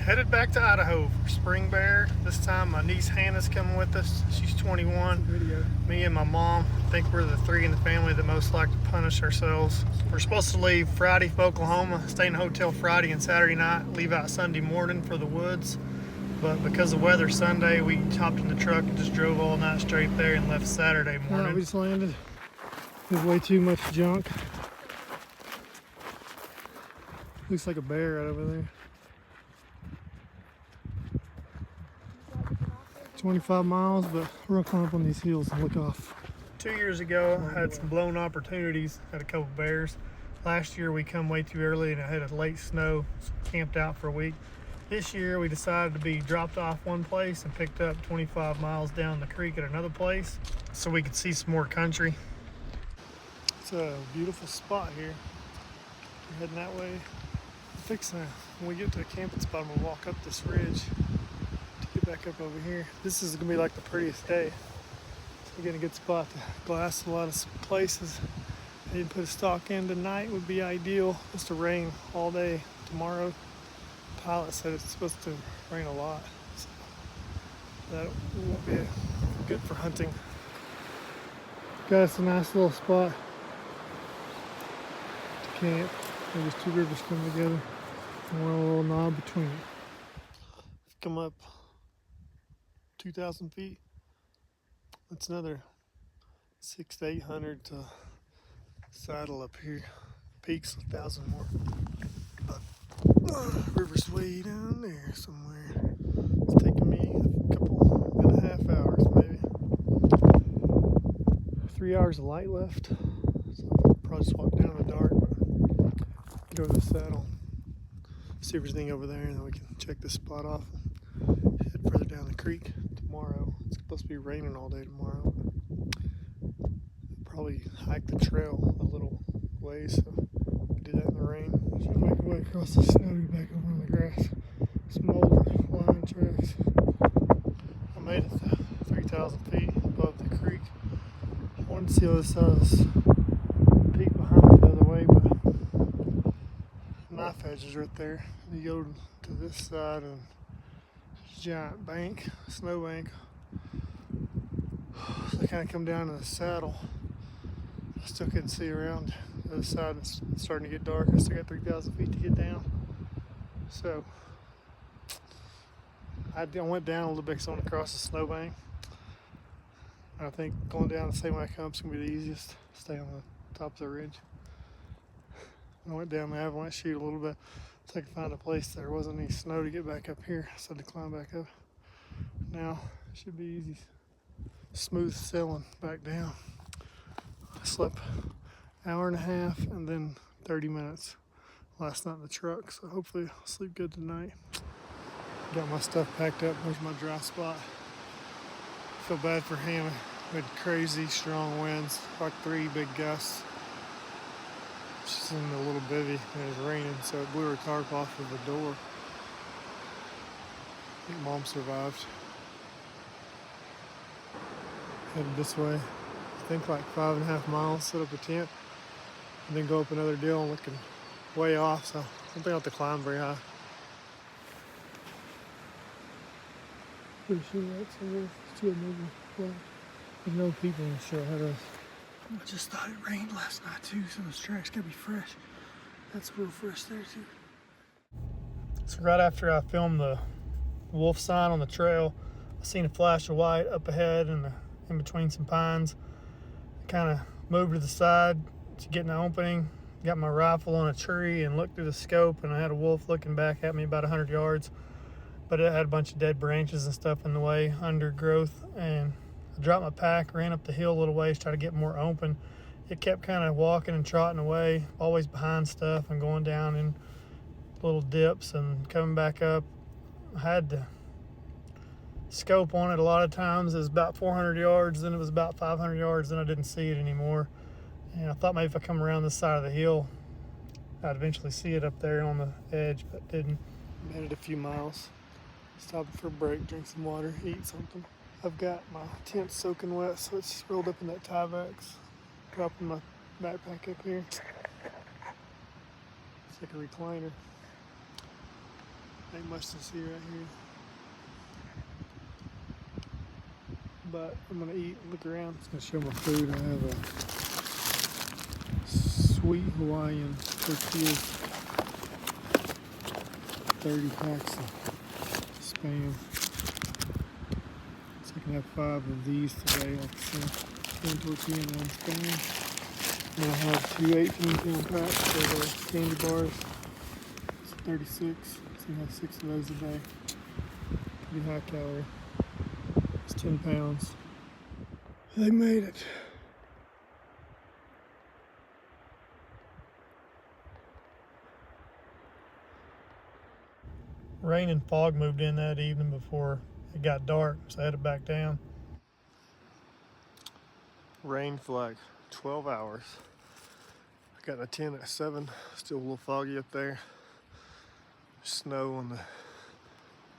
Headed back to Idaho for spring bear. This time my niece Hannah's coming with us. She's 21. Me and my mom think we're the three in the family that most like to punish ourselves. We're supposed to leave Friday for Oklahoma, stay in a hotel Friday and Saturday night, leave out Sunday morning for the woods. But because of weather Sunday, we hopped in the truck and just drove all night straight there and left Saturday morning. We just landed. There's way too much junk. Looks like a bear right over there. 25 miles, but we're gonna climb up on these hills and look off. 2 years ago, I had some blown opportunities, had a couple bears. Last year, we come way too early and I had a late snow, so camped out for a week. This year, we decided to be dropped off one place and picked up 25 miles down the creek at another place so we could see some more country. It's a beautiful spot here. We're heading that way. When we get to a camping spot, I'm gonna walk up this ridge. Get back up over here. This is gonna be like the prettiest day. So we're getting a good spot to glass a lot of places. I didn't put a stock in tonight, would be ideal. It's supposed to rain all day tomorrow. The pilot said it's supposed to rain a lot, so that won't be good for hunting. Got us a nice little spot to camp. There's two rivers come together and one little knob between them. Come up 2,000 feet. That's another 600 to 800 to saddle up here. Peaks 1,000 more. But river's way down there somewhere. It's taking me a couple and a half hours, maybe. 3 hours of light left. So I'll probably just walk down in the dark. Get over the saddle. See everything over there, and then we can check this spot off. Head further down the creek tomorrow. It's supposed to be raining all day tomorrow. Probably hike the trail a little ways, so do that in the rain. Should make our way across the snow to get back over on the grass. Some older line tracks. I made it to 3,000 feet above the creek. I wanted to see the other side of this peak behind me the other way, but knife edge is right there. You go to this side and giant bank, snow bank. So I kind of come down to the saddle. I still couldn't see around the other side. It's starting to get dark. I still got 3,000 feet to get down. So I went down a little bit because I want to cross the snow bank. I think going down the same way I come is going to be the easiest. Stay on the top of the ridge. I went down the avalanche chute a little bit so I could find a place there wasn't any snow to get back up here, so I had to climb back up. Now it should be easy, smooth sailing back down. I slept an hour and a half and then 30 minutes last night in the truck, so hopefully I'll sleep good tonight. Got my stuff packed up. There's my dry spot. Feel bad for Hannah. We had crazy strong winds, like 3 big gusts. She's in a little bivvy and it's raining, so it blew her tarp off of the door. I think Mom survived. Headed this way. I think like 5.5 miles, set up a tent, and then go up another deal and looking way off, so I don't think I'll have to climb very high. Pretty sure that's a wolf. Still moving. Well, there's no people in the show ahead of us. I just thought it rained last night too, so those tracks gotta be fresh. That's real fresh there too. So right after I filmed the wolf sign on the trail, I seen a flash of white up ahead and in between some pines. I kind of moved to the side to get in the opening, got my rifle on a tree and looked through the scope, and I had a wolf looking back at me about 100 yards, but it had a bunch of dead branches and stuff in the way, undergrowth, and I dropped my pack, ran up the hill a little ways, try to get more open. It kept kind of walking and trotting away, always behind stuff and going down in little dips and coming back up. I had to scope on it a lot of times. It was about 400 yards, then it was about 500 yards, then I didn't see it anymore. And I thought maybe if I come around this side of the hill, I'd eventually see it up there on the edge, but didn't. Made it a few miles. Stopping for a break, drink some water, eat something. I've got my tent soaking wet, so it's rolled up in that Tyvek. Dropping my backpack up here. It's like a recliner. Ain't much to see right here. But I'm gonna eat, look around. It's gonna show my food. I have a sweet Hawaiian tortillas, 30 packs of Spam. So I can have 5 of these today, like I said. 1 tortilla and 1 Spam. And I have 2 18-pound packs of candy bars. It's 36, so I have 6 of those a day. Pretty high calorie. It's 10 pounds. They made it. Rain and fog moved in that evening before it got dark, so I headed back down. Rained for like 12 hours. I got a tent at 7, still a little foggy up there. Snow on the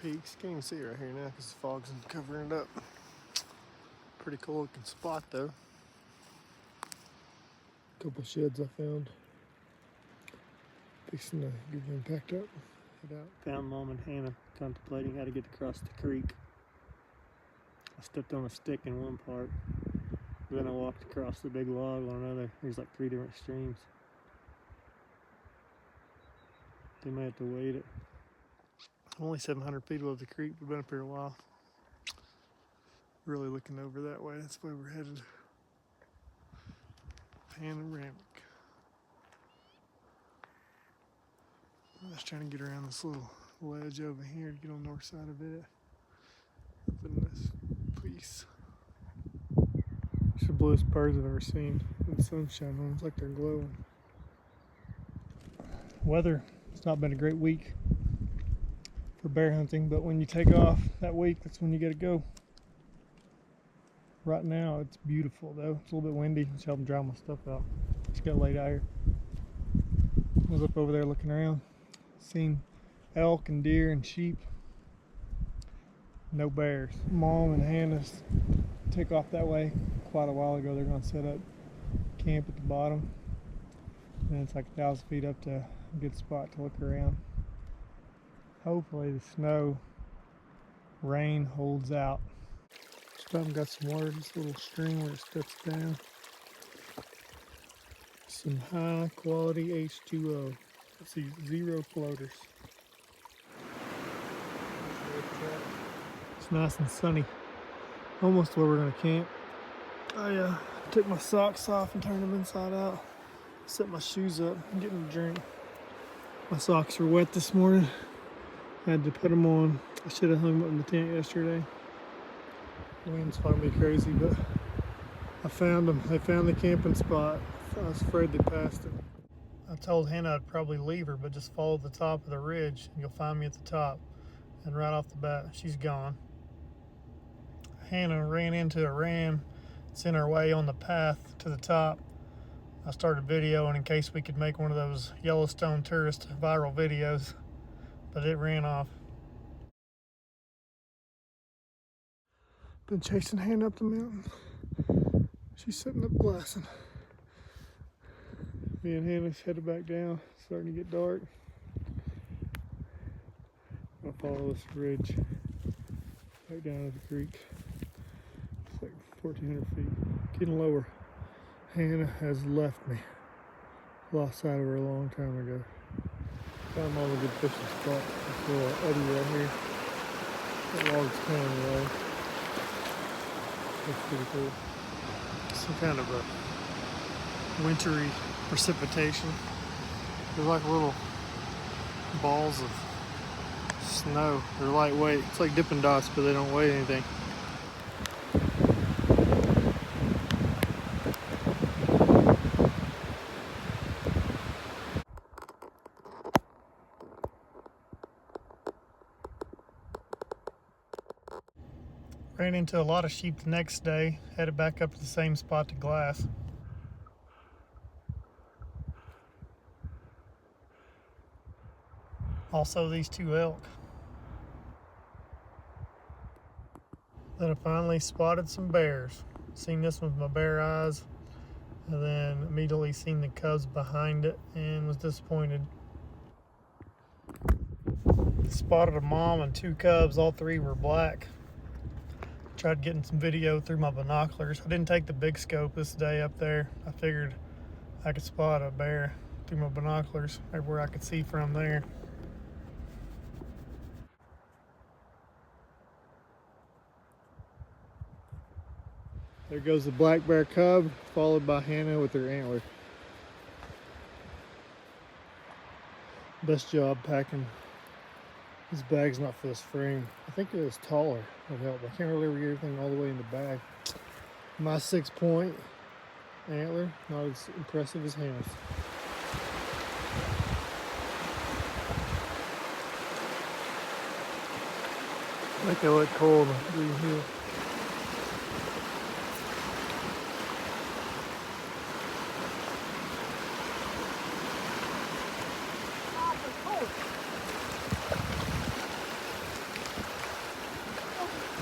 peaks. Can't even see it right here now because the fog's covering it up. Pretty cool looking spot though. Couple sheds I found. Fixing to get them packed up. Head out. Found Mom and Hannah contemplating how to get across the creek. I stepped on a stick in one part. Then I walked across the big log on another. There's like 3 different streams. They might have to wade it. Only 700 feet above the creek. We've been up here a while. Really looking over that way. That's where we're headed. Panoramic. I'm just trying to get around this little ledge over here to get on the north side of it. Up in this piece. It's the bluest birds I've ever seen. The sun's shining on them. It's like they're glowing. Weather, it's not been a great week for bear hunting, but when you take off that week, that's when you gotta go. Right now, it's beautiful though. It's a little bit windy. It's helping dry my stuff out. Just got laid out here. I was up over there looking around. Seen elk and deer and sheep. No bears. Mom and Hannah's took off that way quite a while ago. They're gonna set up camp at the bottom. And it's like 1,000 feet up to a good spot to look around. Hopefully the snow, rain holds out. Stop and got some water, this little stream where it steps down. Some high quality H2O. Let's see, 0 floaters. It's nice and sunny. Almost where we're gonna camp. I took my socks off and turned them inside out. Set my shoes up and getting a drink. My socks were wet this morning. I had to put them on. I should have hung them up in the tent yesterday. The wind's following me crazy, but I found them. They found the camping spot. I was afraid they passed it. I told Hannah I'd probably leave her, but just follow the top of the ridge and you'll find me at the top. And right off the bat, she's gone. Hannah ran into a ram. It's in our way on the path to the top. I started videoing in case we could make one of those Yellowstone tourist viral videos, but it ran off. Been chasing Hannah up the mountain. She's sitting up glassing. Me and Hannah's headed back down. It's starting to get dark. I'll follow this ridge back down to the creek. It's like 1,400 feet. Getting lower. Hannah has left me. Lost sight of her a long time ago. Found all the good fishing spots. This little eddy right here. That log's kind of in the way. That's pretty cool. Some kind of a wintry precipitation. They're like little balls of snow. They're lightweight. It's like Dippin' Dots, but they don't weigh anything. Ran into a lot of sheep the next day, headed back up to the same spot to glass. Also these 2 elk. Then I finally spotted some bears. Seen this one with my bare eyes, and then immediately seen the cubs behind it and was disappointed. Spotted a mom and 2 cubs. All 3 were black. Tried getting some video through my binoculars. I didn't take the big scope this day up there. I figured I could spot a bear through my binoculars, everywhere I could see from there. There goes the black bear cub, followed by Hannah with her antler. Best job packing. This bag's not for this frame. I think it was taller would help. I can't really get everything all the way in the bag. My 6-point antler, not as impressive as Hannah's. Make it look cool in the green hill.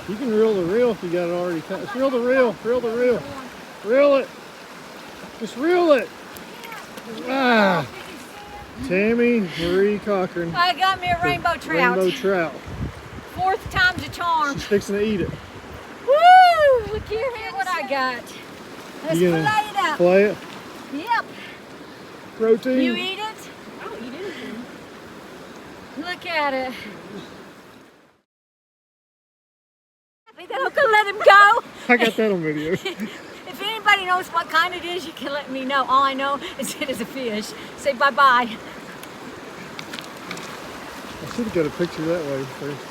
You can reel the reel if you got it already cut. Just reel the reel, reel the reel. Reel it. Just reel it. Ah. Tammy Marie Cochran. I got me a rainbow trout. Rainbow trout. 4th time's a charm. She's fixing to eat it. Woo! Look here what I got. Let's You fillet gonna it up. Fillet it? Yep. Protein? You eat it? I don't eat anything. Look at it. Then I'm gonna let him go. I got that on video. If anybody knows what kind it is, you can let me know. All I know is it is a fish. Say bye-bye. I should have got a picture that way first.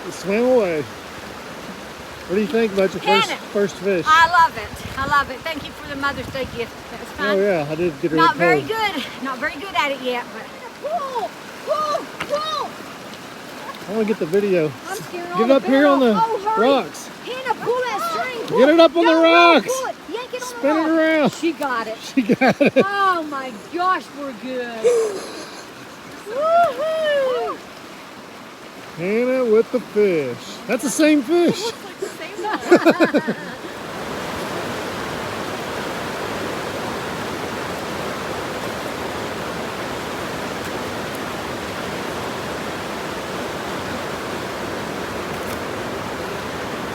It swam away. What do you think about your first fish? I love it. I love it. Thank you for the Mother's Day gift. That was fun. Oh yeah, I did get her. Not very good. Not very good at it yet, but. Whoa! Whoa! Whoa! I want to get the video. I'm scared. Get it up here on the rocks. Hannah, pull that string. Pull Get it up on the rocks. Pull it. Yank it on Spin the rock. it around. She got it. She got it. Oh my gosh, we're good. Woohoo! Hannah with the fish. That's the same fish. Looks like the same one.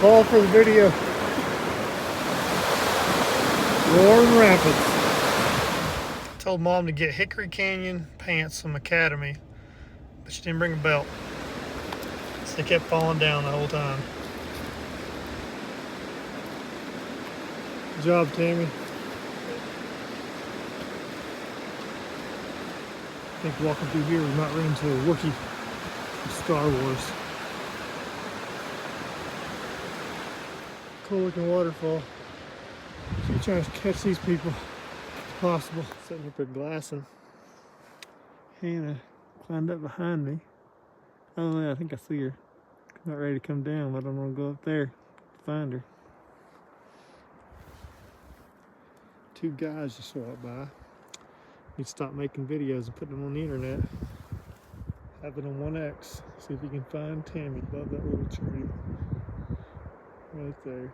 Call for the video. Roaring Rapids. Told Mom to get Hickory Canyon pants from Academy, but she didn't bring a belt. So they kept falling down the whole time. Good job, Tammy. I think walking through here we might run into a Wookiee from Star Wars. Cool looking waterfall. She's trying to catch these people if possible. Sitting up there glassing. Hannah climbed up behind me. Oh yeah, I think I see her. Not ready to come down, but I don't want to go up there to find her. 2 guys just walked by. Need to stop making videos and putting them on the internet. Have it on 1X. See if you can find Tammy above that little tree. Right there.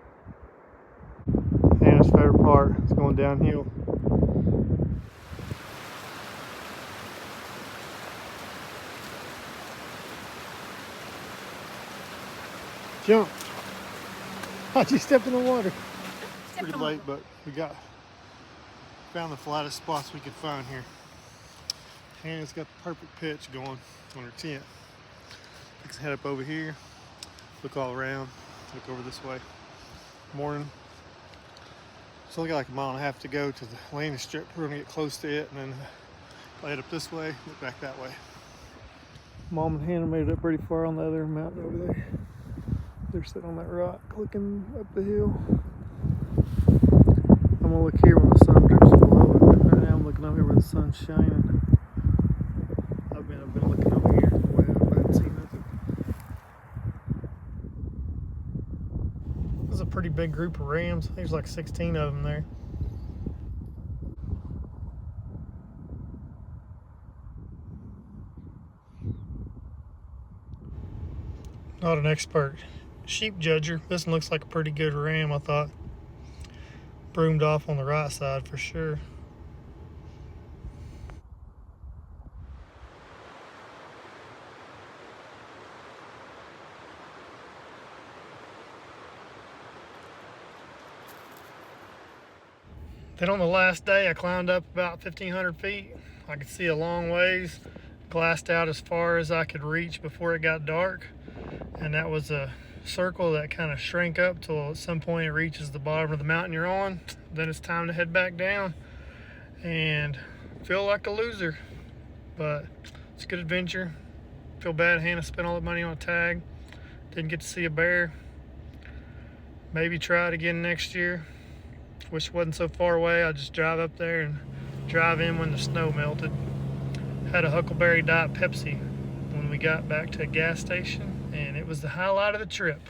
Hannah's favorite part is going downhill. Jump! Oh, you stepped in the water. Pretty late, but we found the flattest spots we could find here. Hannah's got the perfect pitch going on her tent. Let's head up over here, look all around. Look over this way. Morning. It's only got like a 1.5 miles to go to the landing strip. We're gonna get close to it and then head up this way, look back that way. Mom and Hannah made it up pretty far on the other mountain over there. They're sitting on that rock looking up the hill. I'm gonna look here when the sun drips below it. Right now I'm looking over here where the sun's shining. I've been looking over here way up, I haven't seen nothing. This is a pretty big group of rams. There's like 16 of them there. Not an expert sheep judger. This one looks like a pretty good ram, I thought. Broomed off on the right side for sure. Then on the last day, I climbed up about 1,500 feet. I could see a long ways, glassed out as far as I could reach before it got dark. And that was a circle that kind of shrank up till at some point it reaches the bottom of the mountain you're on. Then it's time to head back down and feel like a loser. But it's a good adventure. Feel bad Hannah spent all the money on a tag. Didn't get to see a bear. Maybe try it again next year. Wish it wasn't so far away. I'd just drive up there and drive in when the snow melted. Had a Huckleberry Diet Pepsi when we got back to a gas station, and it was the highlight of the trip.